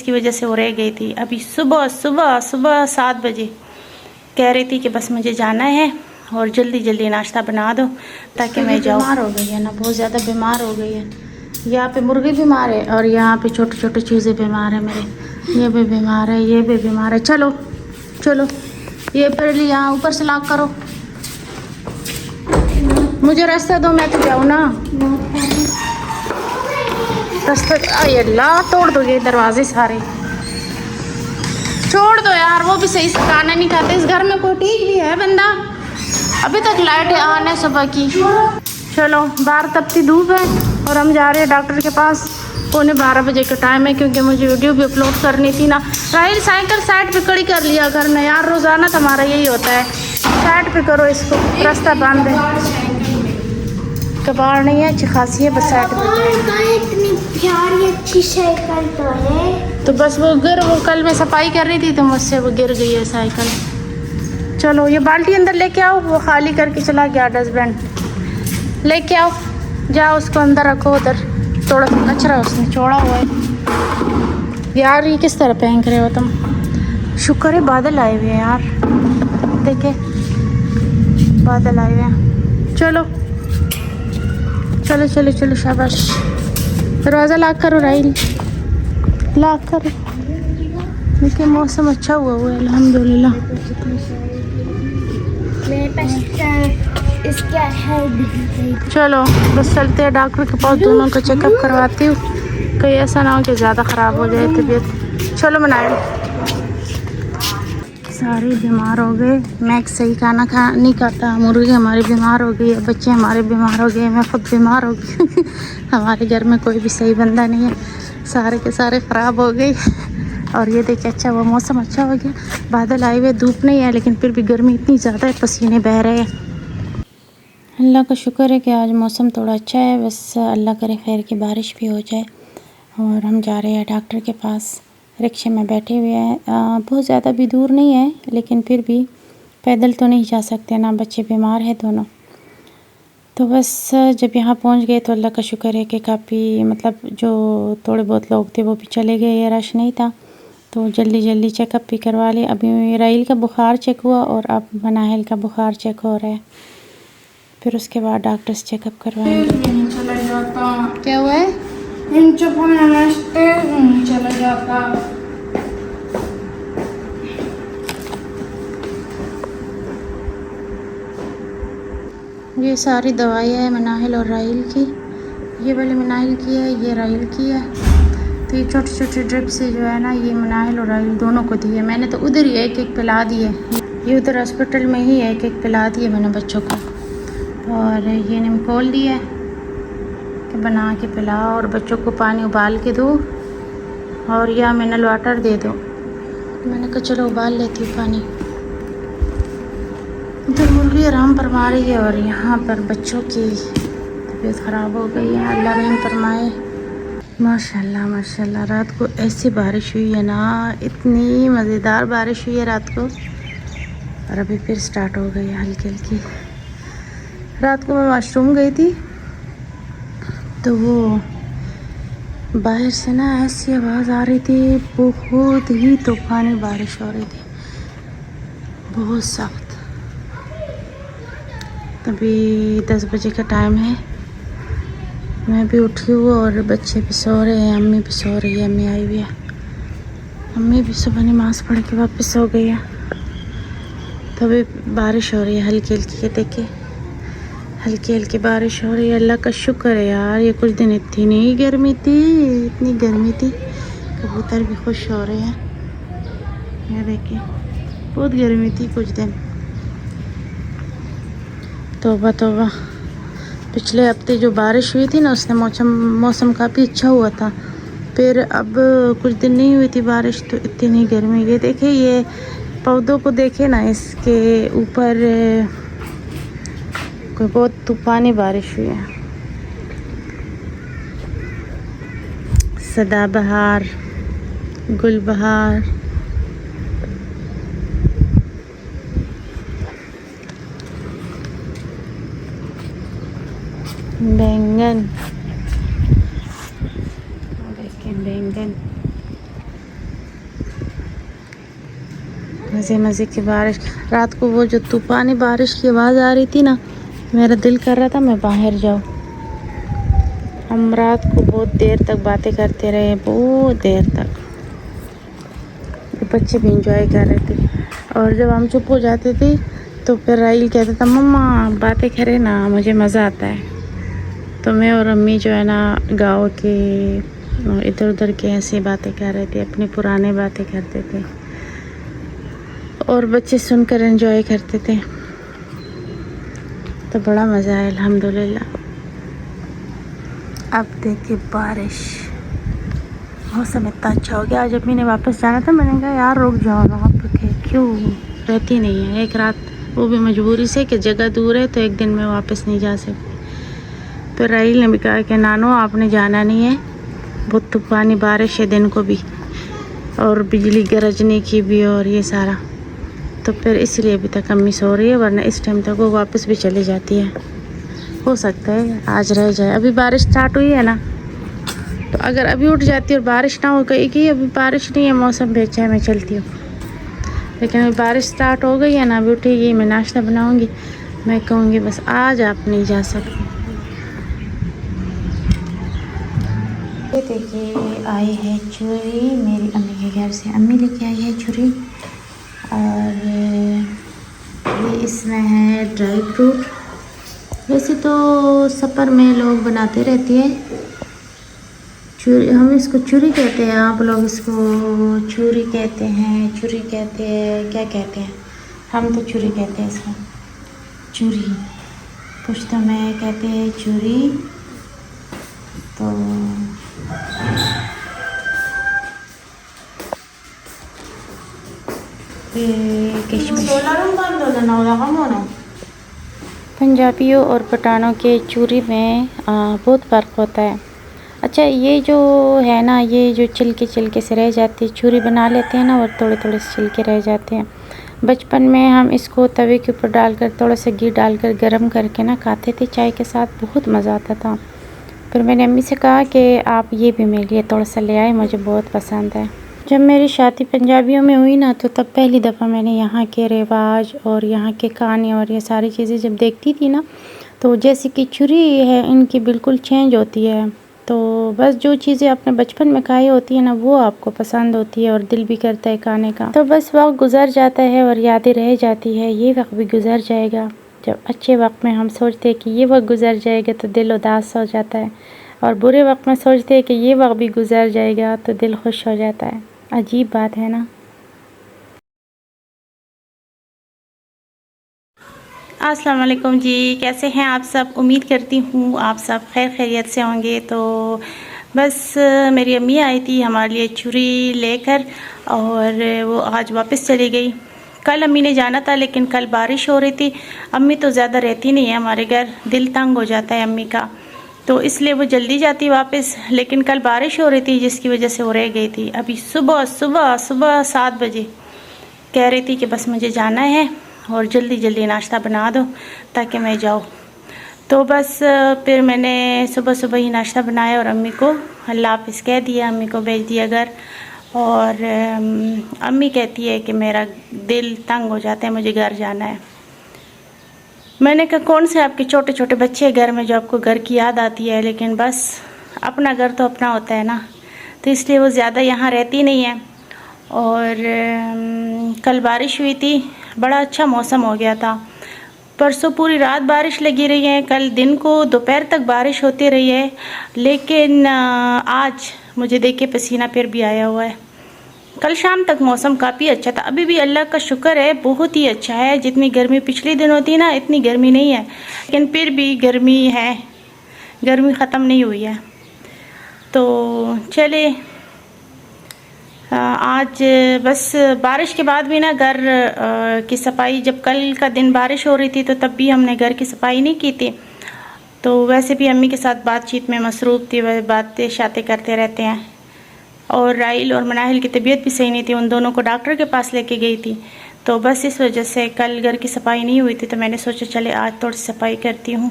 की वजह से वो रह गई थी। अभी सुबह सुबह सुबह 7 बजे कह रही थी कि बस मुझे जाना है और जल्दी जल्दी नाश्ता बना दो ताकि मैं जाऊँ। बीमार हो गई है ना, बहुत ज़्यादा बीमार हो गई है। यहाँ पे मुर्गी बीमार है और यहाँ पे छोटे छोटे चूज़े बीमार है मेरे। ये भी बीमार है, ये भी बीमार है। चलो चलो, ये पहले यहाँ ऊपर से लॉक करो। मुझे रास्ता दो, मैं तो जाऊँ ना। रास्ता अल्लाह, तोड़ दोगे दरवाजे सारे। छोड़ दो यार, वो भी सही से खाना नहीं खाते। इस घर में कोई ठीक भी है बंदा? अभी तक लाइट ऑन है सुबह की। चलो, बाहर तपती धूप है और हम जा रहे हैं डॉक्टर के पास। 11:15 बजे का टाइम है क्योंकि मुझे वीडियो भी अपलोड करनी थी ना। राहिल साइकिल साइड पे खड़ी कर लिया करना यार, रोज़ाना तुम्हारा यही होता है। साइड पे करो इसको, रास्ता बंद है। कबाड़ नहीं है, अच्छी खासी है, बस साइड पे। इतनी प्यारी अच्छी साइकिल तो है। तो बस वो कल मैं सफाई कर रही थी तो मुझसे वो गिर गई है साइकिल। चलो, ये बाल्टी अंदर लेके आओ, वो खाली करके चला गया डस्टबिन। लेके आओ, जाओ उसको अंदर रखो। उधर थोड़ा सा कचरा उसने छोड़ा हुआ है। यार ये किस तरह फेंक रहे हो तुम? शुक्र है बादल आए हुए हैं यार, देखे बादल आए हुए हैं। चलो चलो चलो चलो, शाबाश। दरवाज़ा लॉक करो राहिल, लॉक करो। देखिए मौसम अच्छा हुआ है अल्हम्दुलिल्लाह। मेरे पास इसका है। चलो बस चलते हैं डॉक्टर के पास, दोनों का चेकअप करवाती हूँ, कहीं ऐसा ना हो कि ज़्यादा ख़राब हो जाए तबीयत। चलो मनाए। सारे बीमार हो गए, मैक्स सही खाना नहीं खाता, मुर्गी हमारी बीमार हो गई है, बच्चे हमारे बीमार हो गए, मैं खुद बीमार हो गई। हमारे घर में कोई भी सही बंदा नहीं है, सारे के सारे ख़राब हो गए। और ये देखिए अच्छा हुआ, मौसम अच्छा हो गया, बादल आए हुए, धूप नहीं है लेकिन फिर भी गर्मी इतनी ज़्यादा है, पसीने बह रहे हैं। अल्लाह का शुक्र है कि आज मौसम थोड़ा अच्छा है। बस अल्लाह करे खैर की बारिश भी हो जाए। और हम जा रहे हैं डॉक्टर के पास, रिक्शे में बैठे हुए हैं। बहुत ज़्यादा भी दूर नहीं है लेकिन फिर भी पैदल तो नहीं जा सकते ना, बच्चे बीमार हैं दोनों। तो बस जब यहाँ पहुँच गए तो अल्लाह का शुक्र है कि काफ़ी मतलब जो थोड़े बहुत लोग थे वो भी चले गए, ये रश नहीं था, तो जल्दी जल्दी चेकअप भी करवा लिया। अभी राहिल का बुखार चेक हुआ और अब मनाहिल का बुखार चेक हो रहा है, फिर उसके बाद डॉक्टर से चेकअप करवाएंगे। चला जाता क्या हुआ है? चला जाता। ये सारी दवाइयाँ है मनाहिल और राहिल की। ये वाली मनाहिल की है, ये राहिल की है। तो ये छोटे छोटे ड्रिप से जो है ना, ये मनाहिल और राहिल दोनों को दी है। मैंने तो उधर ही एक एक पिला दिए, ये उधर हॉस्पिटल में ही एक एक पिला दिए मैंने बच्चों को। और ये निम्कोल दी है कि बना के पिलाओ और बच्चों को पानी उबाल के दो और या मिनरल वाटर दे दो। मैंने कहा चलो उबाल लेती हूँ पानी। इधर मुर्गी आराम फरमा रही है और यहाँ पर बच्चों की तबीयत ख़राब हो गई है। अल्लाह रहम फरमाए। माशाल्लाह माशाल्लाह, रात को ऐसी बारिश हुई है ना, इतनी मज़ेदार बारिश हुई है रात को, और अभी फिर स्टार्ट हो गई है हल्की हल्की। रात को मैं वॉशरूम गई थी तो वो बाहर से ना ऐसी आवाज़ आ रही थी, बहुत ही तूफ़ानी बारिश हो रही थी, बहुत सख्त। अभी 10 बजे का टाइम है, मैं भी उठी हूँ और बच्चे भी सो रहे हैं, अम्मी भी सो रही है। अम्मी आई हुई है, अम्मी भी सुबह नमाज़ पढ़ के वापस सो गई है। तो अभी बारिश हो रही है हल्की हल्की, देखिए हल्की हल्की बारिश हो रही है। अल्लाह का शुक्र है यार, ये कुछ दिन इतनी गर्मी थी, इतनी गर्मी थी, कबूतर भी खुश हो रहे हैं। ये देखिए बहुत गर्मी थी कुछ दिन। तौबा तौबा, पिछले हफ्ते जो बारिश हुई थी ना उसने मौसम काफ़ी अच्छा हुआ था, फिर अब कुछ दिन नहीं हुई थी बारिश तो इतनी गर्मी। ये देखिए ये पौधों को देखे ना, इसके ऊपर कोई बहुत तूफ़ानी बारिश हुई है। सदाबहार, गुलबहार, बैंगन, देखिए बैंगन, मज़े मज़े की बारिश। रात को वो जो तूफ़ानी बारिश की आवाज़ आ रही थी ना, मेरा दिल कर रहा था मैं बाहर जाऊँ। हम रात को बहुत देर तक बातें करते रहे, बहुत देर तक। बच्चे भी इंजॉय कर रहे थे। और जब हम चुप हो जाते थे तो फिर राइल कहता था मम्मा बातें करे ना, मुझे मज़ा आता है। तो मैं और अम्मी जो है ना गाँव के इधर उधर के ऐसी बातें कर रहे थे, अपनी पुरानी बातें करते थे और बच्चे सुनकर एंजॉय करते थे। तो बड़ा मज़ा आया अल्हम्दुलिल्लाह। अब देखिए बारिश, मौसम इतना अच्छा हो गया। आज अम्मी ने वापस जाना था, मैंने कहा यार रुक जाओ ना, आप क्यों रहती नहीं है एक रात, वो भी मजबूरी से कि जगह दूर है तो एक दिन में वापस नहीं जा सकती। तो राहील ने भी कहा कि नानो आपने जाना नहीं है, बहुत तूफ़ानी बारिश है दिन को भी और बिजली गरजने की भी और ये सारा। तो फिर इसलिए अभी तक अम्मी सो रही है, वरना इस टाइम तक वो वापस भी चली जाती है। हो सकता है आज रह जाए, अभी बारिश स्टार्ट हुई है ना, तो अगर अभी उठ जाती और बारिश ना हो गई कि अभी बारिश नहीं है, मौसम भी अच्छा है, मैं चलती हूँ। लेकिन अभी बारिश स्टार्ट हो गई है ना, अभी उठेगी, मैं नाश्ता बनाऊँगी, मैं कहूँगी बस आज आप नहीं जा सकते। ये देखिए आई है छुरी मेरी अम्मी के घर से, अम्मी लेके आई है छुरी। और ये इसमें है ड्राई फ्रूट। वैसे तो सफ़र में लोग बनाते रहते हैं छुरी, हम इसको छुरी कहते हैं, आप लोग इसको छुरी कहते हैं, छुरी कहते हैं, क्या कहते हैं, हम तो छुरी कहते हैं इसको, छुरी पुश्तो में कहते हैं छुरी। तो पंजाबियों और पठानों के छुरी में बहुत फ़र्क होता है। अच्छा ये जो है ना, ये जो छिलके से रह जाती है, छुरी बना लेते हैं ना और थोड़े थोड़े से छिलके रह जाते हैं। बचपन में हम इसको तवे के ऊपर डालकर थोड़ा सा घी डालकर गरम करके ना खाते थे चाय के साथ, बहुत मज़ा आता था। फिर मैंने अम्मी से कहा कि आप ये भी मेरे लिए थोड़ा सा ले आए, मुझे बहुत पसंद है। जब मेरी शादी पंजाबियों में हुई ना, तो तब पहली दफ़ा मैंने यहाँ के रिवाज और यहाँ के खाने और ये सारी चीज़ें जब देखती थी ना, तो जैसे कि छुरी है इनकी बिल्कुल चेंज होती है। तो बस जो चीज़ें आपने बचपन में खाई होती है ना, वो आपको पसंद होती है और दिल भी करता है खाने का। तो बस वक्त गुज़र जाता है और यादें रह जाती है, ये वक्त भी गुज़र जाएगा। जब अच्छे वक्त में हम सोचते हैं कि ये वक्त गुज़र जाएगा तो दिल उदास हो जाता है, और बुरे वक्त में सोचते हैं कि ये वक्त भी गुज़र जाएगा तो दिल खुश हो जाता है। अजीब बात है ना। अस्सलाम वालेकुम जी, कैसे हैं आप सब? उम्मीद करती हूँ आप सब खैर खैरियत से होंगे। तो बस मेरी अम्मी आई थी हमारे लिए छुरी लेकर, और वो आज वापस चली गई। कल अम्मी ने जाना था लेकिन कल बारिश हो रही थी। अम्मी तो ज़्यादा रहती नहीं है हमारे घर, दिल तंग हो जाता है अम्मी का, तो इसलिए वो जल्दी जाती वापस। लेकिन कल बारिश हो रही थी जिसकी वजह से वो रह गई थी। अभी सुबह 7 बजे कह रही थी कि बस मुझे जाना है और जल्दी जल्दी नाश्ता बना दो ताकि मैं जाऊँ। तो बस फिर मैंने सुबह ही नाश्ता बनाया और अम्मी को अल्लाह हाफ़िज़ कह दिया, अम्मी को भेज दिया घर। और अम्मी कहती है कि मेरा दिल तंग हो जाता है, मुझे घर जाना है। मैंने कहा कौन से आपके छोटे छोटे बच्चे घर में जो आपको घर की याद आती है, लेकिन बस अपना घर तो अपना होता है ना, तो इसलिए वो ज़्यादा यहाँ रहती नहीं है। और कल बारिश हुई थी, बड़ा अच्छा मौसम हो गया था। परसों पूरी रात बारिश लगी रही है, कल दिन को दोपहर तक बारिश होती रही है, लेकिन आज मुझे देख के पसीना फिर भी आया हुआ है। कल शाम तक मौसम काफ़ी अच्छा था, अभी भी अल्लाह का शुक्र है बहुत ही अच्छा है। जितनी गर्मी पिछले दिन होती है ना, इतनी गर्मी नहीं है, लेकिन फिर भी गर्मी है, गर्मी ख़त्म नहीं हुई है। तो चले आज बस बारिश के बाद भी ना घर की सफाई, जब कल का दिन बारिश हो रही थी तो तब भी हमने घर की सफाई नहीं की थी। तो वैसे भी अम्मी के साथ बातचीत में मसरूफ़ थी, वह बातें शातें करते रहते हैं। और राइल और मनाहिल की तबीयत भी सही नहीं थी, उन दोनों को डॉक्टर के पास लेके गई थी। तो बस इस वजह से कल घर की सफाई नहीं हुई थी, तो मैंने सोचा चले आज थोड़ी सफाई करती हूँ।